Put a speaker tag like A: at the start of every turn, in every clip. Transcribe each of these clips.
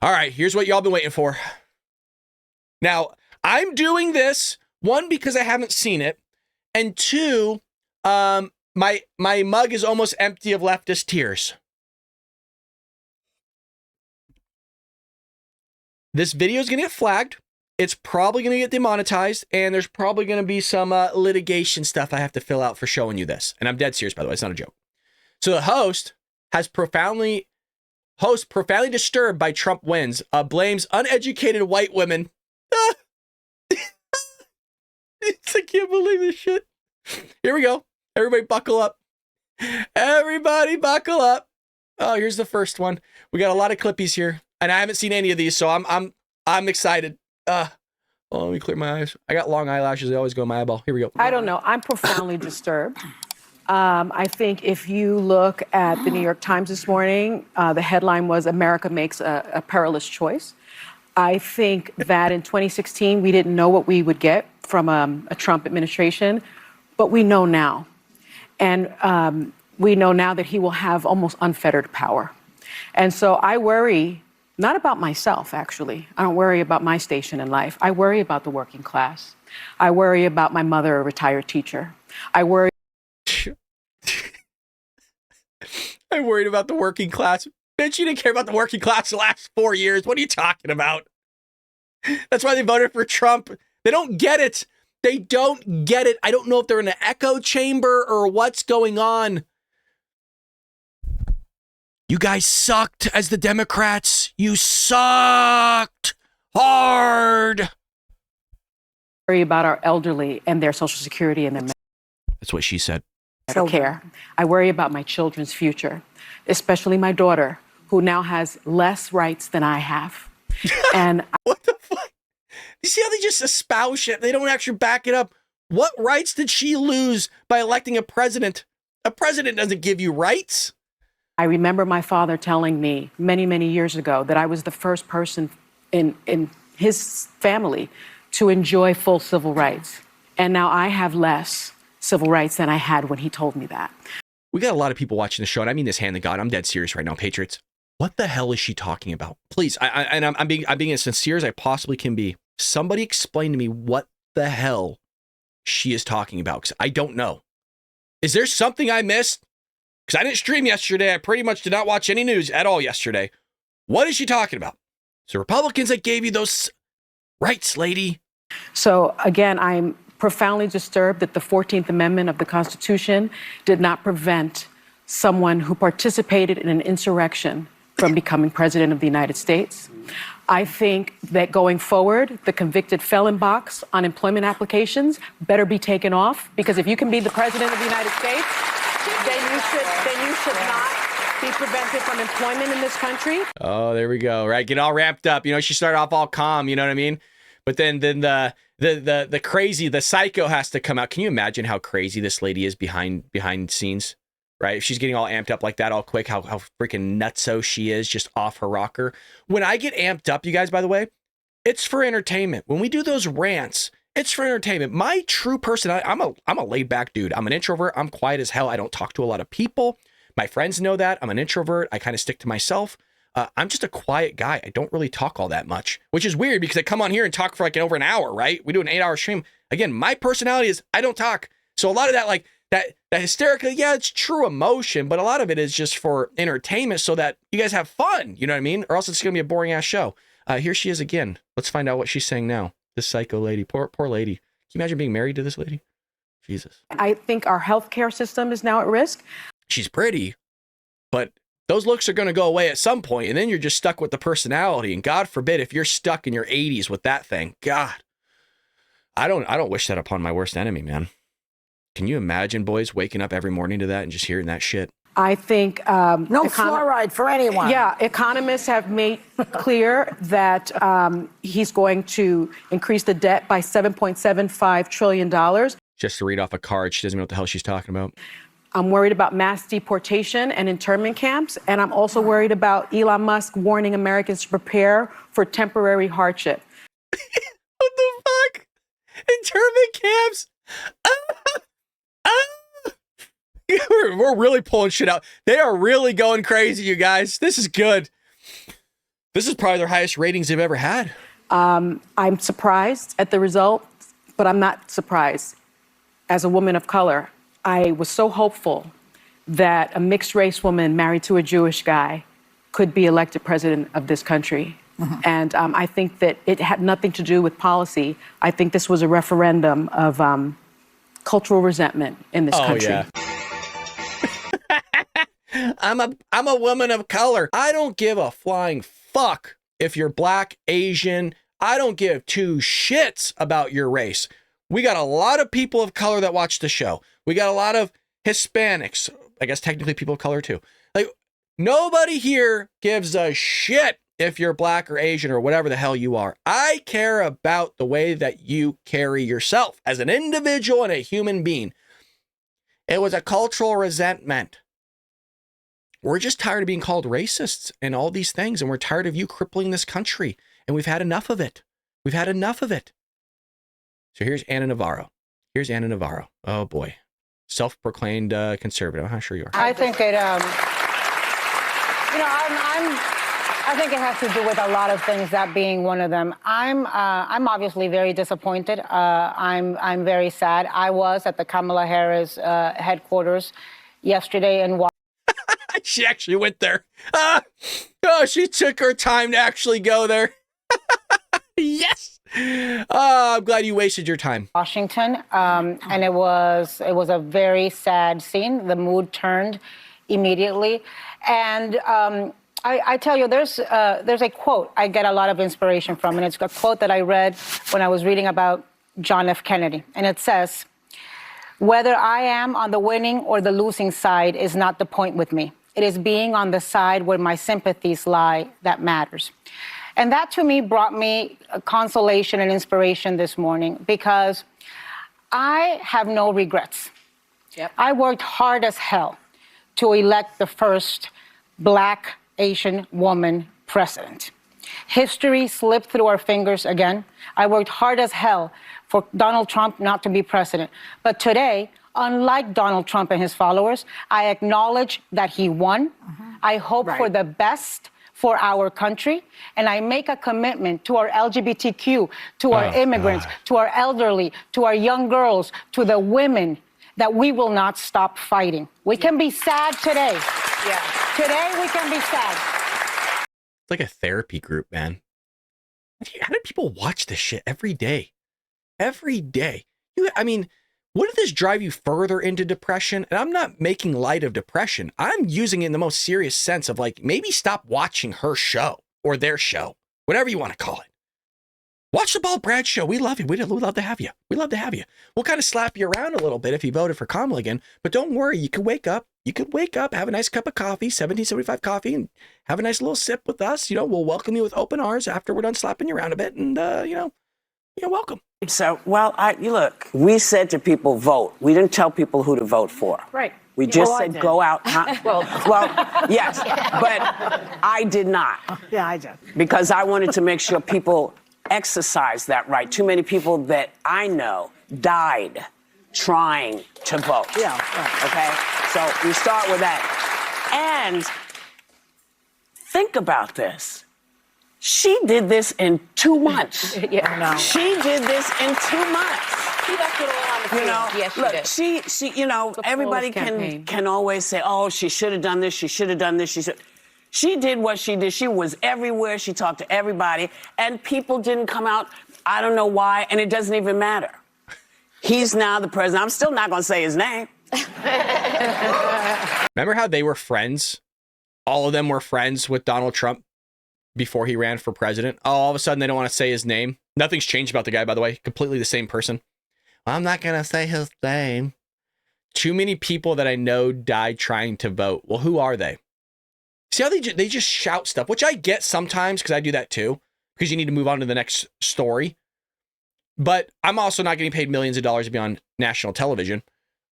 A: All right, here's what y'all been waiting for. Now, I'm doing this, one, because I haven't seen it, and two, my mug is almost empty of leftist tears. This video is going to get flagged. It's probably going to get demonetized, and there's probably going to be some litigation stuff I have to fill out for showing you this. And I'm dead serious, by the way. It's not a joke. So the host profoundly disturbed by Trump wins, blames uneducated white women. I can't believe this shit. Here we go. Everybody buckle up. Everybody buckle up. Oh, here's the first one. We got a lot of clippies here, and I haven't seen any of these, so I'm excited. Oh, let me clear my eyes. I got long eyelashes. They always go in my eyeball. Here we go.
B: I don't know. I'm profoundly disturbed. I think if you look at the New York Times this morning, the headline was America makes a perilous choice. I think that in 2016, we didn't know what we would get from a Trump administration, but we know now. And we know now that he will have almost unfettered power. And so I worry, not about myself, actually. I don't worry about my station in life. I worry about the working class. I worry about my mother, a retired teacher. I worry.
A: I'm worried about the working class. Bitch, you didn't care about the working class the last 4 years. What are you talking about? That's why they voted for Trump. They don't get it. They don't get it. I don't know if they're in an echo chamber or what's going on. You guys sucked as the Democrats. You sucked hard.
B: Worry about our elderly and their Social Security and their
A: That's what she said.
B: care. I worry about my children's future, especially my daughter, who now has less rights than I have. And
A: what the fuck? You see how they just espouse shit? They don't actually back it up. What rights did she lose by electing a president? A president doesn't give you rights.
B: I remember my father telling me many, many years ago that I was the first person in his family to enjoy full civil rights. And now I have less civil rights than I had when he told me that.
A: We got a lot of people watching the show, and I mean this hand to God. I'm dead serious right now, Patriots. What the hell is she talking about? Please, I'm being as sincere as I possibly can be. Somebody explain to me what the hell she is talking about, because I don't know. Is there something I missed? Because I didn't stream yesterday. I pretty much did not watch any news at all yesterday. What is she talking about? So Republicans that gave you those rights, lady.
B: So again, I'm profoundly disturbed that the 14th Amendment of the Constitution did not prevent someone who participated in an insurrection from becoming president of the United States. I think that going forward, the convicted felon box on employment applications better be taken off, because if you can be the president of the United States, then you should not be prevented from employment in this country.
A: Oh, there we go. Right, get all ramped up. You know, she started off all calm. You know what I mean? But then the crazy, the psycho has to come out. Can you imagine how crazy this lady is behind scenes? Right? If she's getting all amped up like that all quick, how freaking nutso she is, just off her rocker. When I get amped up, you guys, by the way, it's for entertainment. When we do those rants, it's for entertainment. My true personality, I'm a laid back dude. I'm an introvert. I'm quiet as hell. I don't talk to a lot of people. My friends know that. I'm an introvert. I kind of stick to myself. I'm just a quiet guy. I don't really talk all that much, which is weird because I come on here and talk for like over an hour, right? We do an 8-hour stream. Again, my personality is I don't talk. So a lot of that, like that hysterical, yeah, it's true emotion, but a lot of it is just for entertainment so that you guys have fun. You know what I mean? Or else it's going to be a boring ass show. Here she is again. Let's find out what she's saying now. This psycho lady, poor lady. Can you imagine being married to this lady? Jesus.
B: I think our healthcare system is now at risk.
A: She's pretty, but those looks are going to go away at some point, and then you're just stuck with the personality. And God forbid if you're stuck in your 80s with that thing. God, I don't wish that upon my worst enemy, man. Can you imagine, boys, waking up every morning to that and just hearing that shit?
B: I think
C: no fluoride for anyone.
B: Yeah, economists have made clear that he's going to increase the debt by $7.75 trillion.
A: Just to read off a card, she doesn't know what the hell she's talking about.
B: I'm worried about mass deportation and internment camps, and I'm also worried about Elon Musk warning Americans to prepare for temporary hardship.
A: What the fuck? Internment camps? We're really pulling shit out. They are really going crazy, you guys. This is good. This is probably their highest ratings they've ever had.
B: I'm surprised at the result, but I'm not surprised. As a woman of color, I was so hopeful that a mixed race woman married to a Jewish guy could be elected president of this country. Mm-hmm. And I think that it had nothing to do with policy. I think this was a referendum of cultural resentment in this country.
A: Yeah. I'm a woman of color. I don't give a flying fuck if you're black, Asian. I don't give two shits about your race. We got a lot of people of color that watch the show. We got a lot of Hispanics. I guess technically people of color too. Like, nobody here gives a shit if you're black or Asian or whatever the hell you are. I care about the way that you carry yourself as an individual and a human being. It was a cultural resentment. We're just tired of being called racists and all these things, and we're tired of you crippling this country, and we've had enough of it. We've had enough of it. So here's Anna Navarro. Here's Anna Navarro. Oh boy. Self-proclaimed conservative. I'm not sure you are.
D: I think it, I think it has to do with a lot of things, that being one of them. I'm obviously very disappointed. I'm very sad. I was at the Kamala Harris headquarters yesterday in Washington.
A: She actually went there. She took her time to actually go there. Yes. I'm glad you wasted your time.
D: Washington, and it was a very sad scene. The mood turned immediately, and I tell you, there's a quote I get a lot of inspiration from, and it's a quote that I read when I was reading about John F. Kennedy, and it says, "Whether I am on the winning or the losing side is not the point with me. It is being on the side where my sympathies lie that matters." And that to me brought me a consolation and inspiration this morning, because I have no regrets. Yep. I worked hard as hell to elect the first Black Asian woman president. History slipped through our fingers again. I worked hard as hell for Donald Trump not to be president. But today, unlike Donald Trump and his followers, I acknowledge that he won. Mm-hmm. I hope for the best for our country, and I make a commitment to our LGBTQ, to our immigrants, to our elderly, to our young girls, to the women, that we will not stop fighting. We can be sad today. Yeah. Today we can be sad.
A: It's like a therapy group, man. How do people watch this shit every day? Every day. Wouldn't this drive you further into depression? And I'm not making light of depression. I'm using it in the most serious sense of, like, maybe stop watching her show or their show, whatever you want to call it. Watch the Bald Brad show. We love you. We'd love to have you. We'd love to have you. We'll kind of slap you around a little bit if you voted for Kamala again. But don't worry. You could wake up. You could wake up, have a nice cup of coffee, 1775 coffee, and have a nice little sip with us. We'll welcome you with open arms after we're done slapping you around a bit. And, you're welcome.
E: So, look, we said to people, vote. We didn't tell people who to vote for.
B: Right.
E: We just said, go out. Well, yes, but I did not.
C: Yeah, I did.
E: Because I wanted to make sure people exercise that right. Too many people that I know died trying to vote.
C: Yeah.
E: Right. Okay? So we start with that. And think about this. She did this in 2 months.
B: Yeah, no.
E: She did this in 2 months.
D: She left it all on the field.
E: Yes, she did. She everybody can always say, oh, she should have done this, she should have done this, she did what she did. She was everywhere, she talked to everybody, and people didn't come out. I don't know why, and it doesn't even matter. He's now the president. I'm still not going to say his name.
A: Remember how they were friends? All of them were friends with Donald Trump before he ran for president. Oh, all of a sudden they don't want to say his name. Nothing's changed about the guy, by the way. Completely the same person. I'm not going to say his name. Too many people that I know died trying to vote. Well, who are they? See how they just shout stuff, which I get sometimes because I do that too, because you need to move on to the next story. But I'm also not getting paid millions of dollars to be on national television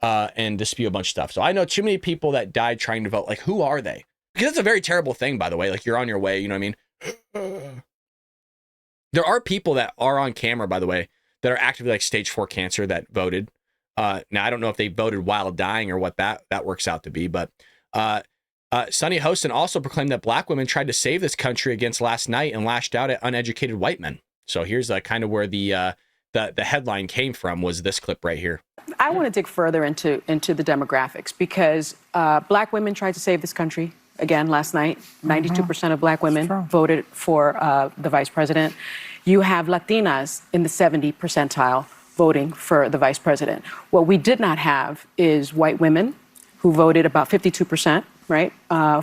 A: and to spew a bunch of stuff. So I know too many people that died trying to vote. Like, who are they? Because it's a very terrible thing, by the way. Like, you're on your way, you know what I mean? There are people that are on camera, by the way, that are actively like stage 4 cancer that voted. Now, I don't know if they voted while dying or what that works out to be, but Sonny Hostin also proclaimed that black women tried to save this country against last night and lashed out at uneducated white men. So here's kind of where the headline came from, was this clip right here.
B: I want to dig further into the demographics, because black women tried to save this country again last night. 92% of black women voted for the vice president. You have Latinas in the 70 percentile voting for the vice president. What we did not have is white women who voted about 52%, right,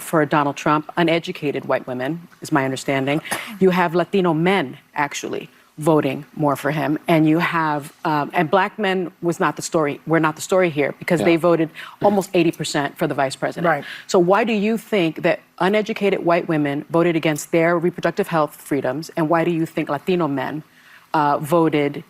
B: for Donald Trump. Uneducated white women, is my understanding. You have Latino men, actually, voting more for him. And you have, and black men was not the story. We're not the story here, because they voted almost 80% for the vice president.
C: Right.
B: So why do you think that uneducated white women voted against their reproductive health freedoms? And why do you think Latino men voted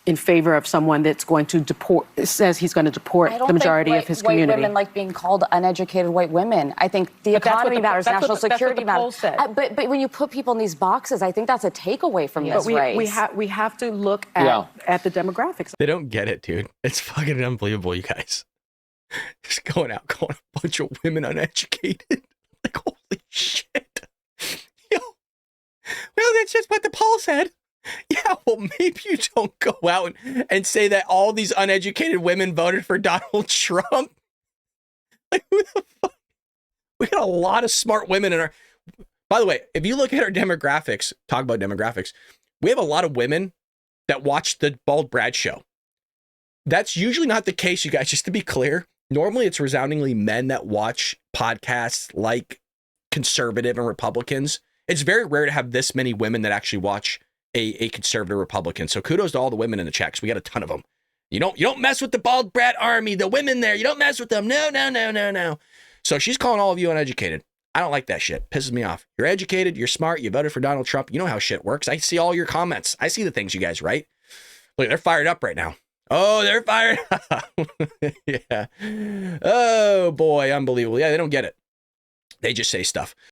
B: in favor of someone that's going to deport, says he's going to deport the majority of his community?
F: White women like being called uneducated white women. I think the economy matters, national security matters. But when you put people in these boxes, I think that's a takeaway from this race.
B: We have to look at the demographics.
A: They don't get it, dude. It's fucking unbelievable, you guys. Just going out calling a bunch of women uneducated. Like, holy shit. Yo. Well, that's just what the poll said. Yeah, well, maybe you don't go out and say that all these uneducated women voted for Donald Trump. Like, who the fuck? We got a lot of smart women in our... By the way, if you look at our demographics, talk about demographics, we have a lot of women that watch the Bald Brad show. That's usually not the case, you guys, just to be clear. Normally, it's resoundingly men that watch podcasts like conservative and Republicans. It's very rare to have this many women that actually watch a conservative Republican. So kudos to all the women in the checks. We got a ton of them. You don't mess with the Bald Brat army, the women there. You don't mess with them. No. So she's calling all of you uneducated. I don't like that shit. Pisses me off. You're educated. You're smart. You voted for Donald Trump. You know how shit works. I see all your comments. I see the things you guys write. Look, they're fired up right now. Oh, they're fired up. Yeah. Oh, boy. Unbelievable. Yeah, they don't get it. They just say stuff.